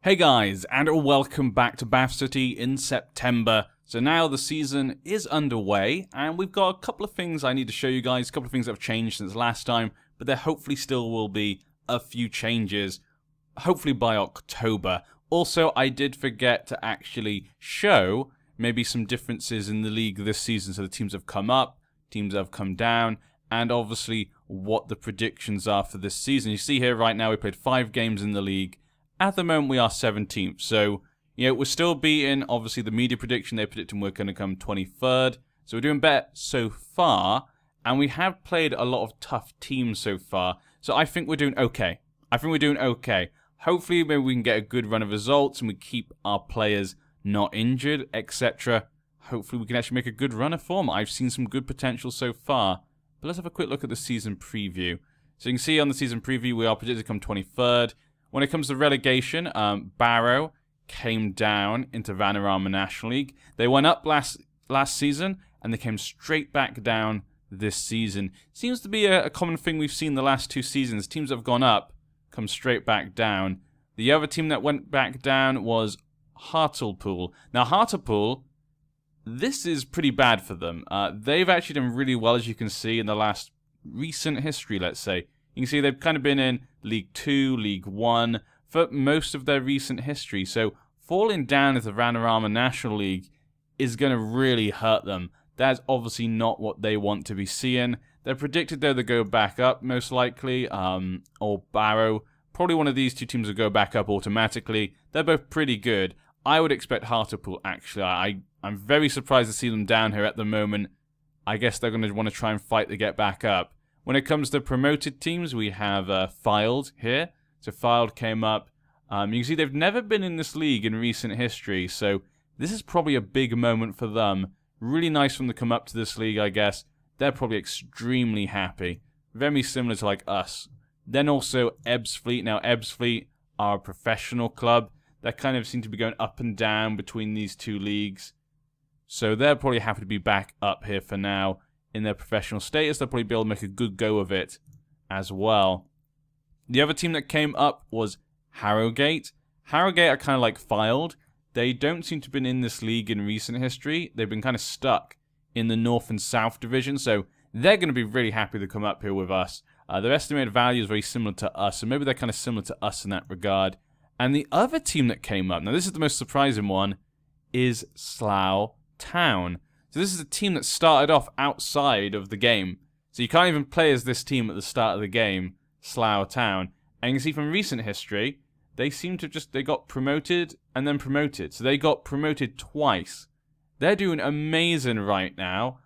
Hey guys, and welcome back to Bath City in September. So now the season is underway, and we've got a couple of things I need to show you guys, a couple of things that have changed since last time, but there hopefully still will be a few changes, hopefully by October. Also, I did forget to actually show maybe some differences in the league this season, so the teams have come up, teams have come down, and obviously what the predictions are for this season. You see here right now we played 5 games in the league. At the moment, we are 17th, so, we're still beating, obviously, the media prediction. They're predicting we're going to come 23rd, so we're doing better so far, and we have played a lot of tough teams so far, so I think we're doing okay. Hopefully, maybe we can get a good run of results, and we keep our players not injured, etc. Hopefully, we can actually make a good run of form. I've seen some good potential so far, but let's have a quick look at the season preview. So you can see on the season preview, we are predicted to come 23rd. When it comes to relegation, Barrow came down into Vanarama National League. They went up last season, and they came straight back down this season. Seems to be a common thing we've seen the last 2 seasons. Teams that have gone up come straight back down. The other team that went back down was Hartlepool. Now, Hartlepool, this is pretty bad for them. They've actually done really well, as you can see, in the last recent history, let's say. You can see they've kind of been in League 2, League 1 for most of their recent history. So falling down into the Vanarama National League is going to really hurt them. That's obviously not what they want to be seeing. They're predicted, though, to go back up, most likely, or Barrow. Probably one of these 2 teams will go back up automatically. They're both pretty good. I would expect Hartlepool, actually. I'm very surprised to see them down here at the moment. I guess they're going to want to try and fight to get back up. When it comes to promoted teams, we have Filed here. So Filed came up. You can see they've never been in this league in recent history, so this is probably a big moment for them. Really nice for them to come up to this league, I guess. They're probably extremely happy. Very similar to like us. Then also Ebbsfleet. Now Ebbsfleet are a professional club. They kind of seem to be going up and down between these 2 leagues. So they're probably happy to be back up here for now. In their professional status, they'll probably be able to make a good go of it as well. The other team that came up was Harrogate. Harrogate are kind of like Filed. They don't seem to have been in this league in recent history. They've been kind of stuck in the North and South division, so they're going to be really happy to come up here with us. Their estimated value is very similar to us, so maybe they're kind of similar to us in that regard. And the other team that came up, now this is the most surprising one, is Slough Town. So this is a team that started off outside of the game. So you can't even play as this team at the start of the game, Slough Town. And you can see from recent history, they seem to they got promoted and then promoted. So they got promoted twice. They're doing amazing right now.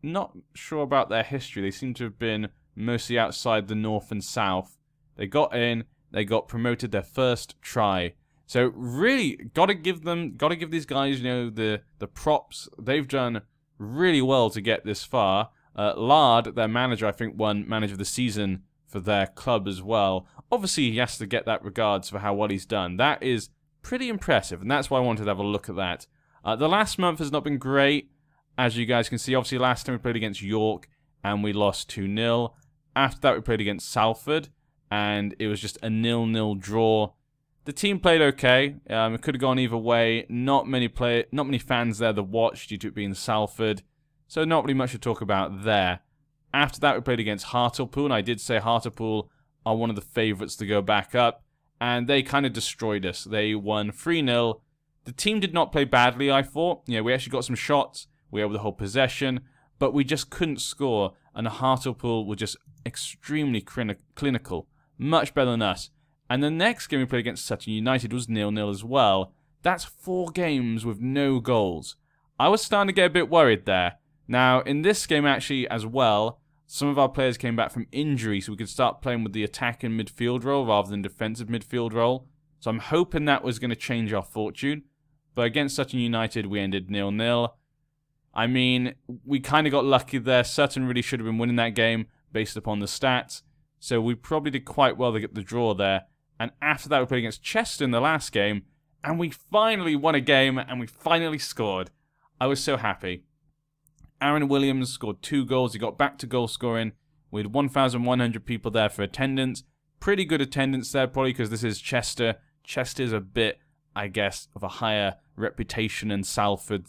Not sure about their history. They seem to have been mostly outside the North and South. They got in, they got promoted their first try. So really, gotta give these guys, the props. They've done really well to get this far. Lard, their manager, I think won Manager of the Season for their club as well. Obviously, he has to get that regards for how well he's done. That is pretty impressive, and that's why I wanted to have a look at that. The last month has not been great, as you guys can see. Obviously, last time we played against York, and we lost 2-0. After that, we played against Salford, and it was just a 0-0 draw. The team played okay. It could have gone either way. Not many fans there to watch due to it being Salford, so not really much to talk about there. After that, we played against Hartlepool, and I did say Hartlepool are one of the favourites to go back up, and they kind of destroyed us. They won 3-0. The team did not play badly, I thought. We actually got some shots. We were able to hold possession, but we just couldn't score, and Hartlepool were just extremely clinical. Much better than us. And the next game we played against Sutton United was 0-0 as well. That's 4 games with no goals. I was starting to get a bit worried there. Now, in this game actually as well, some of our players came back from injury, so we could start playing with the attacking midfield role rather than defensive midfield role. So I'm hoping that was going to change our fortune. But against Sutton United, we ended 0-0. I mean, we kind of got lucky there. Sutton really should have been winning that game based upon the stats. So we probably did quite well to get the draw there. And after that, we played against Chester in the last game, and we finally won a game, and we finally scored. I was so happy. Aaron Williams scored 2 goals. He got back to goal scoring. We had 1,100 people there for attendance. Pretty good attendance there, probably because this is Chester. Chester's a bit, I guess, of a higher reputation than Salford.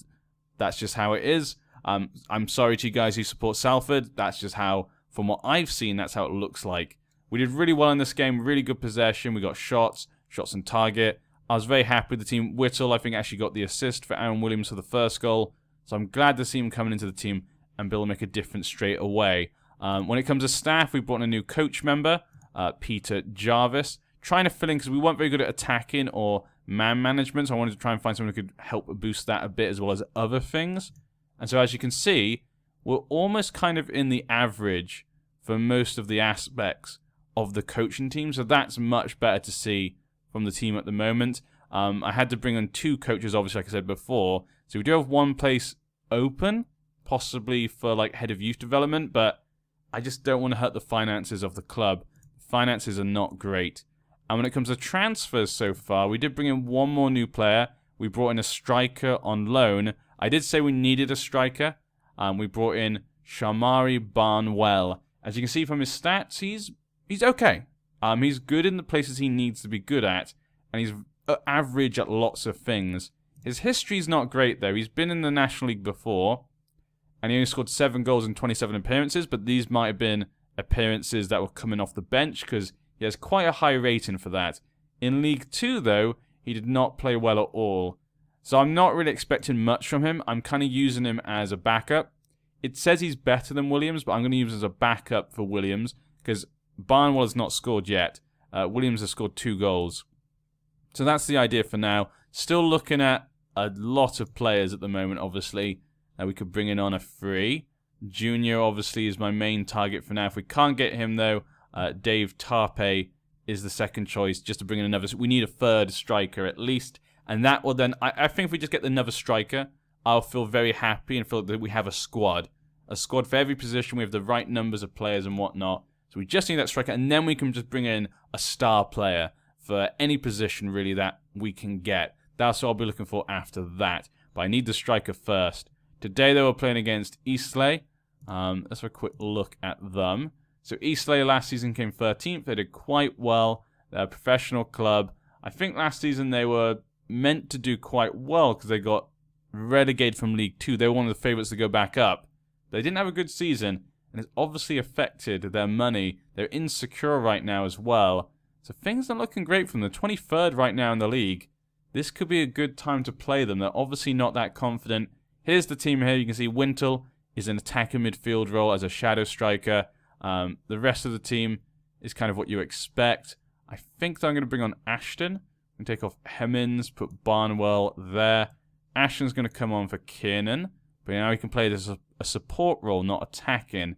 That's just how it is. I'm sorry to you guys who support Salford. That's just how, from what I've seen, that's how it looks like. We did really well in this game. Really good possession. We got shots on target. I was very happy with the team. Whittle, I think, actually got the assist for Aaron Williams for the first goal. So I'm glad to see him coming into the team and be able to make a difference straight away. When it comes to staff, we brought in a new coach member, Peter Jarvis. Trying to fill in because we weren't very good at attacking or man management. So I wanted to try and find someone who could help boost that a bit as well as other things. And so as you can see, we're almost kind of in the average for most of the aspects of the coaching team. So that's much better to see from the team at the moment. I had to bring on 2 coaches, obviously, like I said before. So we do have one place open, possibly for like head of youth development, but I just don't want to hurt the finances of the club. Finances are not great. And when it comes to transfers so far, we did bring in one more new player. We brought in a striker on loan. I did say we needed a striker. We brought in Shamari Barnwell. As you can see from his stats, he's okay. He's good in the places he needs to be good at, and he's average at lots of things. His history's not great, though. He's been in the National League before, and he only scored 7 goals in 27 appearances, but these might have been appearances that were coming off the bench, because he has quite a high rating for that. In League 2, though, he did not play well at all. So I'm not really expecting much from him. I'm kind of using him as a backup. It says he's better than Williams, but I'm going to use him as a backup for Williams, because Barnwell has not scored yet. Williams has scored 2 goals. So that's the idea for now. Still looking at a lot of players at the moment, obviously. We could bring in on a free. Junior, obviously, is my main target for now. If we can't get him, though, Dave Tarpe is the second choice, just to bring in another. We need a third striker at least. And that will then, I think if we just get another striker, I'll feel very happy and feel that we have a squad. A squad for every position. We have the right numbers of players and whatnot. So we just need that striker, and then we can just bring in a star player for any position, really, that we can get. That's what I'll be looking for after that. But I need the striker first. Today, they were playing against Eastleigh. Let's have a quick look at them. So Eastleigh last season came 13th. They did quite well. They're a professional club. I think last season they were meant to do quite well because they got relegated from League 2. They were one of the favourites to go back up. They didn't have a good season, and it's obviously affected their money. They're insecure right now as well. So things are looking great from them. 23rd right now in the league. This could be a good time to play them. They're obviously not that confident. Here's the team here. You can see Wintle is an attacking midfield role as a shadow striker. The rest of the team is kind of what you expect. I think that I'm going to bring on Ashton and take off Hemmings, put Barnwell there. Ashton's going to come on for Kiernan, but now he can play this as a support role, not attacking.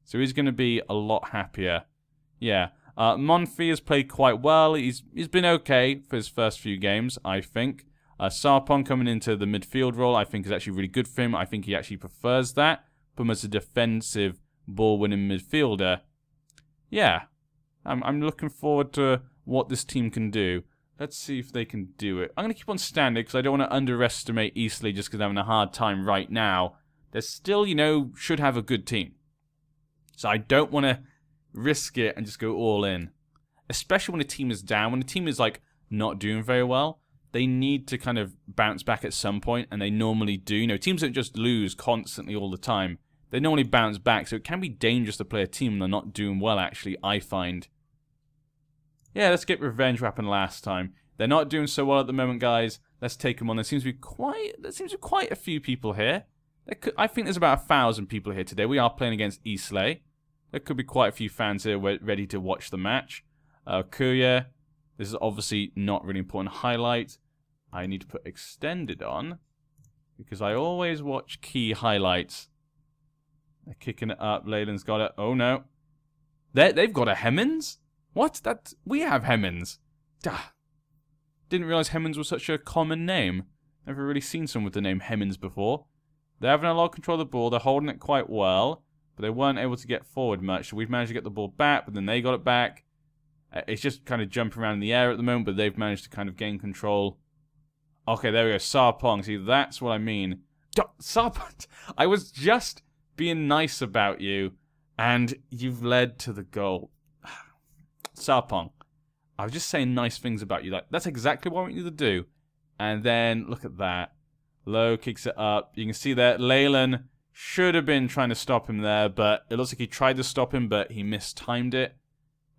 So he's going to be a lot happier. Yeah, Monfils has played quite well. He's been okay for his first few games, I think. Sarpong coming into the midfield role, I think is actually really good for him. I think he actually prefers that. Put him as a defensive ball-winning midfielder. Yeah, I'm looking forward to what this team can do. Let's see if they can do it. I'm going to keep on standing because I don't want to underestimate Eastleigh just because they're having a hard time right now. They still, you know, should have a good team. So I don't want to risk it and just go all in. Especially when a team is down. When a team is, like, not doing very well, they need to kind of bounce back at some point, and they normally do. You know, teams don't just lose constantly all the time. They normally bounce back, so it can be dangerous to play a team when they're not doing well, actually, I find. Yeah, let's get revenge what happened last time. They're not doing so well at the moment, guys. Let's take them on. There seems to be quite a few people here. I think there's about 1,000 people here today. We are playing against Eastleigh. There could be quite a few fans here ready to watch the match. Courier. This is obviously not really important highlight. I need to put extended on because I always watch key highlights. They're kicking it up. Leyland's got it. Oh, no. They've got a Hemmings? What? We have Hemmings. Didn't realise Hemmings was such a common name. Never really seen someone with the name Hemmings before. They're having a lot of control of the ball. They're holding it quite well. But they weren't able to get forward much. So we've managed to get the ball back, but then they got it back. It's just kind of jumping around in the air at the moment, but they've managed to kind of gain control. Okay, there we go. Sarpong. See, that's what I mean. Sarpong, I was just being nice about you, and you've led to the goal. Sarpong. I was just saying nice things about you. Like, that's exactly what I want you to do. And then, look at that. Low kicks it up. You can see that Leyland should have been trying to stop him there, but it looks like he tried to stop him, but he mistimed it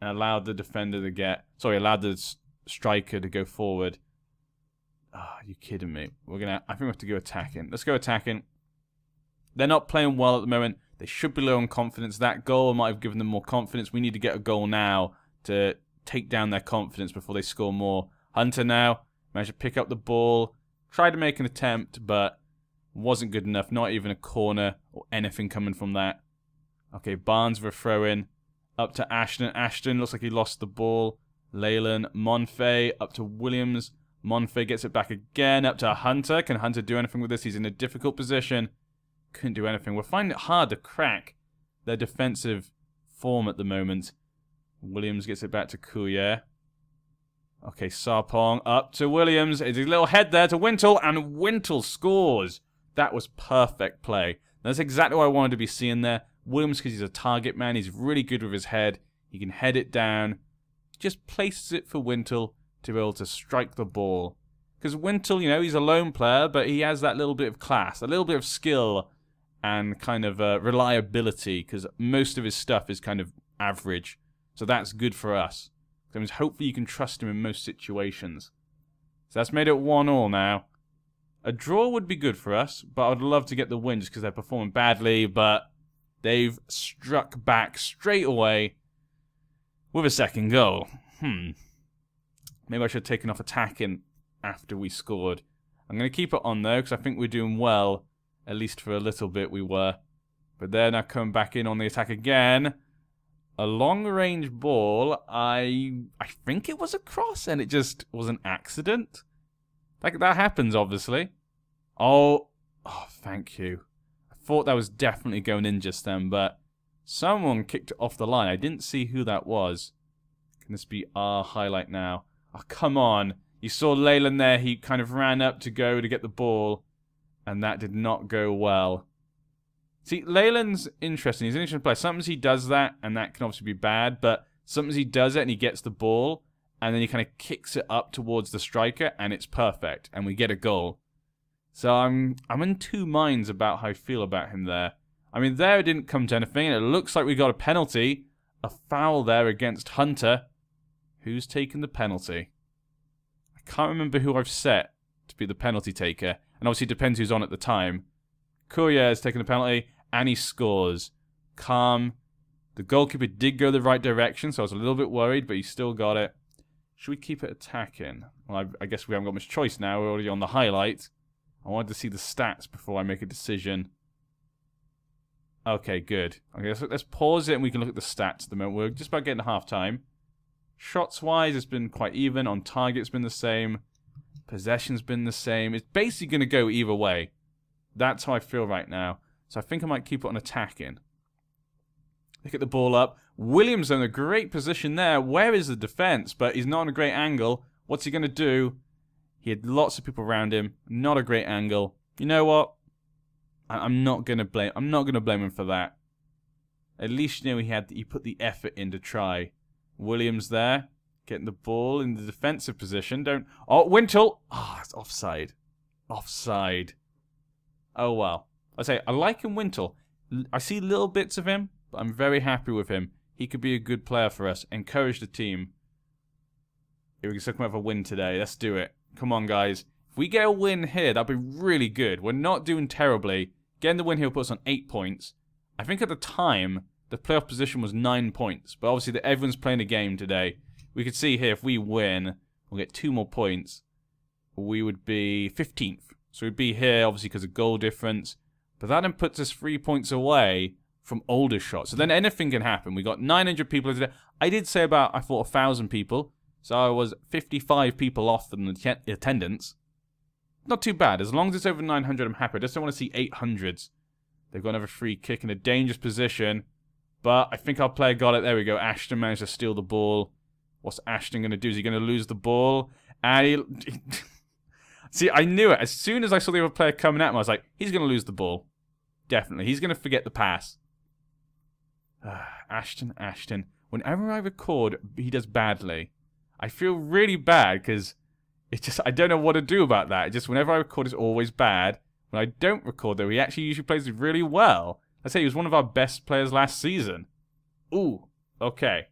and allowed the defender to get... Sorry, allowed the striker to go forward. Ah, you kidding me? I think we have to go attacking. Let's go attacking. They're not playing well at the moment. They should be low on confidence. That goal might have given them more confidence. We need to get a goal now to take down their confidence before they score more. Hunter now managed to pick up the ball. Tried to make an attempt, but wasn't good enough. Not even a corner or anything coming from that. Okay, Barnes for a throw-in. Up to Ashton. Ashton looks like he lost the ball. Leyland. Monfey up to Williams. Monfey gets it back again. Up to Hunter. Can Hunter do anything with this? He's in a difficult position. Couldn't do anything. We're finding it hard to crack their defensive form at the moment. Williams gets it back to Coulier. Okay, Sarpong up to Williams. It's a little head there to Wintle, and Wintle scores. That was perfect play. That's exactly what I wanted to be seeing there. Williams, because he's a target man, he's really good with his head. He can head it down. Just places it for Wintle to be able to strike the ball. Because Wintle, you know, he's a lone player, but he has that little bit of class, a little bit of skill, and kind of reliability, because most of his stuff is kind of average. So that's good for us. That means hopefully you can trust him in most situations. So that's made it 1-1 now. A draw would be good for us, but I'd love to get the win just because they're performing badly, but they've struck back straight away with a second goal. Maybe I should have taken off attacking after we scored. I'm going to keep it on though, because I think we're doing well. At least for a little bit we were. But they're now coming back in on the attack again. A long-range ball. I think it was a cross, and it just was an accident. Like, that happens, obviously. Oh, thank you. I thought that was definitely going in just then, but someone kicked it off the line. I didn't see who that was. Can this be our highlight now? Oh, come on. You saw Leyland there. He kind of ran up to go to get the ball, and that did not go well. See, Leyland's interesting. He's an interesting player. Sometimes he does that, and that can obviously be bad, but sometimes he does it and he gets the ball, and then he kind of kicks it up towards the striker, and it's perfect, and we get a goal. So I'm in two minds about how I feel about him there. I mean, there it didn't come to anything, and it looks like we got a penalty. A foul there against Hunter. Who's taken the penalty? I can't remember who I've set to be the penalty taker, and obviously it depends who's on at the time. Coulier has taken the penalty. And he scores. Calm. The goalkeeper did go the right direction, so I was a little bit worried, but he still got it. Should we keep it attacking? Well, I guess we haven't got much choice now. We're already on the highlight. I wanted to see the stats before I make a decision. Okay, good. Okay, let's pause it and we can look at the stats at the moment. We're just about getting to half-time. Shots-wise, it's been quite even. On target, it's been the same. Possession's been the same. It's basically going to go either way. That's how I feel right now. So I think I might keep it on attacking. Look at the ball up. Williams in a great position there. Where is the defense? But he's not on a great angle. What's he going to do? He had lots of people around him. Not a great angle. You know what? I'm not going to blame him for that. At least you know he put the effort in to try. Williams there, getting the ball in the defensive position. Oh, Wintle. It's offside. Offside. Oh well. I say, I like him, Wintle. I see little bits of him, but I'm very happy with him. He could be a good player for us. Encourage the team. Here we can come out for a win today. Let's do it. Come on, guys. If we get a win here, that'd be really good. We're not doing terribly. Getting the win here will put us on 8 points. I think at the time, the playoff position was 9 points. But obviously, everyone's playing a game today. We could see here, if we win, we'll get 2 more points. We would be 15th. So we'd be here, obviously, because of goal difference. But that then puts us 3 points away from older shots. So then anything can happen. We got 900 people today. I did say about, I thought, 1,000 people. So I was 55 people off in the attendance. Not too bad. As long as it's over 900, I'm happy. I just don't want to see 800s. They've got another free kick in a dangerous position. But I think our player got it. There we go. Ashton managed to steal the ball. What's Ashton going to do? Is he going to lose the ball? And he... See, I knew it. As soon as I saw the other player coming at him, I was like, he's going to lose the ball. Definitely. He's going to forget the pass. Ashton. Whenever I record, he does badly. I feel really bad because I don't know what to do about that. It just whenever I record, it's always bad. When I don't record, though, he actually usually plays really well. I'd say he was one of our best players last season. Ooh, okay.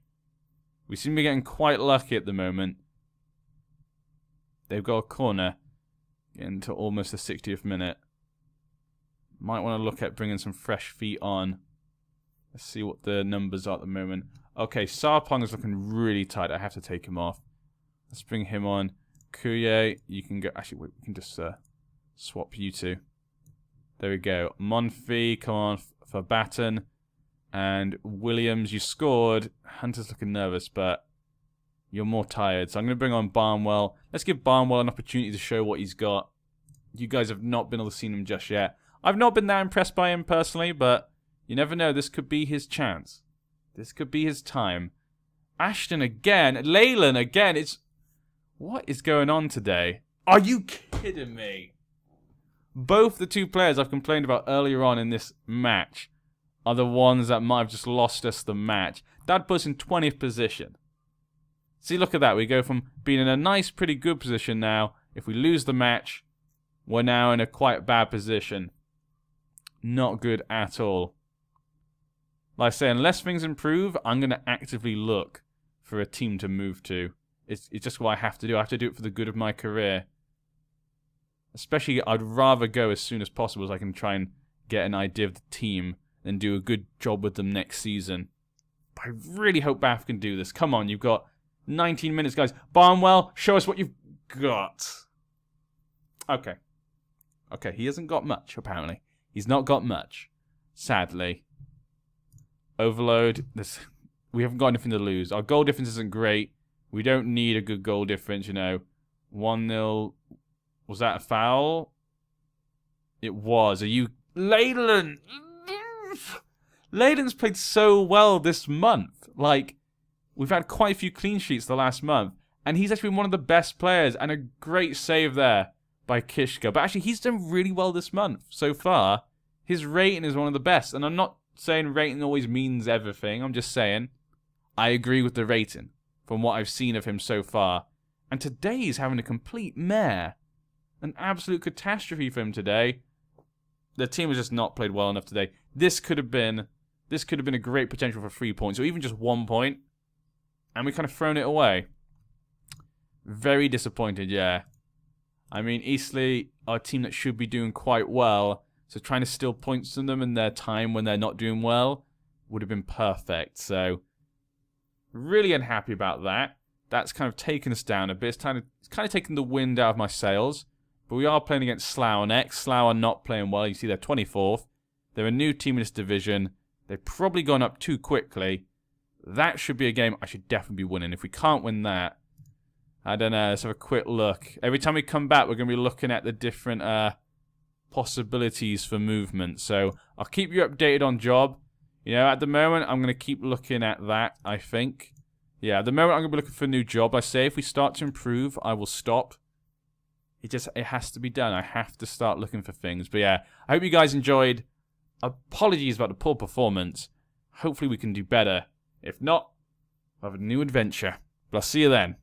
We seem to be getting quite lucky at the moment. They've got a corner. Getting to almost the 60th minute. Might want to look at bringing some fresh feet on. Let's see what the numbers are at the moment. Okay, Sarpong is looking really tight. I have to take him off. Let's bring him on. Kuye, you can go. Actually, wait, we can just swap you two. There we go. Monfils, come on for Batten. And Williams, you scored. Hunter's looking nervous, but you're more tired. So I'm going to bring on Barnwell. Let's give Barnwell an opportunity to show what he's got. You guys have not been able to see him just yet. I've not been that impressed by him personally, but you never know. This could be his chance. This could be his time. Ashton again. Leyland again. What is going on today? Are you kidding me? Both the two players I've complained about earlier on in this match are the ones that might have just lost us the match. That puts us in 20th position. See, look at that. We go from being in a nice, pretty good position now. If we lose the match, we're now in a quite bad position. Not good at all. Like I say, unless things improve, I'm going to actively look for a team to move to. It's just what I have to do. I have to do it for the good of my career. Especially, I'd rather go as soon as possible so I can try and get an idea of the team and do a good job with them next season. But I really hope Bath can do this. Come on, you've got 19 minutes, guys. Barnwell, show us what you've got. Okay. Okay, he hasn't got much, apparently. He's not got much, sadly. Overload. We haven't got anything to lose. Our goal difference isn't great. We don't need a good goal difference, you know. 1-0. Was that a foul? It was. Are you... Leyland! Leyland's played so well this month. Like, we've had quite a few clean sheets the last month. And he's actually been one of the best players. And a great save there by Kishka. But actually, he's done really well this month so far. His rating is one of the best. And I'm not saying rating always means everything. I'm just saying I agree with the rating from what I've seen of him so far. And today he's having a complete mare. An absolute catastrophe for him today. The team has just not played well enough today. This could have been a great potential for 3 points, or even just 1 point. And we kind of thrown it away. Very disappointed, yeah. I mean, Eastleigh are a team that should be doing quite well. So trying to steal points from them in their time when they're not doing well would have been perfect. So, really unhappy about that. That's kind of taken us down a bit. It's kind of taken the wind out of my sails. But we are playing against Slough next. Slough are not playing well. You see they're 24th. They're a new team in this division. They've probably gone up too quickly. That should be a game I should definitely be winning. If we can't win that, I don't know. Let's have a quick look. Every time we come back, we're going to be looking at the different possibilities for movement. So I'll keep you updated on job. You know, at the moment, I'm going to keep looking at that, I think. Yeah, at the moment, I'm going to be looking for a new job. I say if we start to improve, I will stop. It has to be done. I have to start looking for things. But yeah, I hope you guys enjoyed. Apologies about the poor performance. Hopefully we can do better. If not, we'll have a new adventure. But I'll see you then.